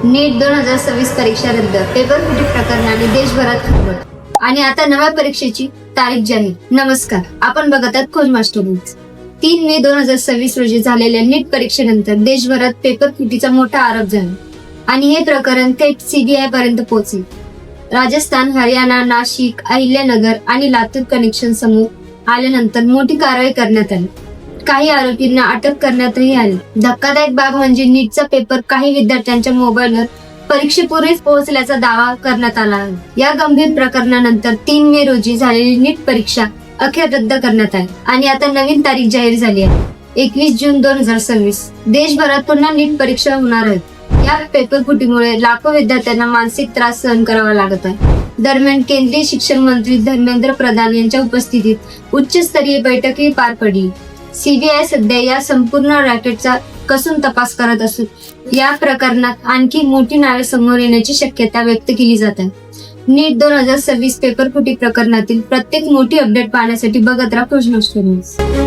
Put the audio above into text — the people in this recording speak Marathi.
नीट 2026 परीक्षा रद्द, पेपर फुटी प्रकरणाने देशभरात खळबळ. आणि आता नव्या परीक्षेची तारीख जाहीर. नमस्कार, आपण बघत आहात खोज मास्टर न्यूज. 3 मे 2026 रोजी झालेल्या नीट परीक्षेनंतर देशभरात पेपर फुटीचा मोठा आरोप झाला आणि हे प्रकरण थेट सीबीआय पर्यंत पोहोचले. राजस्थान, हरियाणा, नाशिक, अहिल्यानगर आणि लातूर कनेक्शन समोर आल्यानंतर मोठी कारवाई करण्यात आली. काही आरोपींना अटक करण्यातही आली. धक्कादायक बाब म्हणजे नीटचा पेपर काही विद्यार्थ्यांच्या मोबाईलवर परीक्षेपूर्वीच पोहोचल्याचा दावा करण्यात आला आहे. या गंभीर प्रकरणानंतर 3 मे रोजी झालेली नीट परीक्षा अखेर रद्द करण्यात आली आणि आता नवीन तारीख जाहीर झाली आहे. 21 जून 2026 देशभरात पुन्हा नीट परीक्षा होणार आहे. या पेपर फुटीमुळे लाखो विद्यार्थ्यांना मानसिक त्रास सहन करावा लागत आहे. दरम्यान केंद्रीय शिक्षण मंत्री धर्मेंद्र प्रधान यांच्या उपस्थितीत उच्चस्तरीय बैठकही पार पडली. सीबीआय सध्या या संपूर्ण रॅकेटचा कसून तपास करत असून या प्रकरणात आणखी मोठी नावे समोर येण्याची शक्यता व्यक्त केली जात आहे. नीट 2026 पेपर फुटी प्रकरणातील प्रत्येक मोठी अपडेट पाहण्यासाठी बघत राहा खोज मास्टर न्यूज.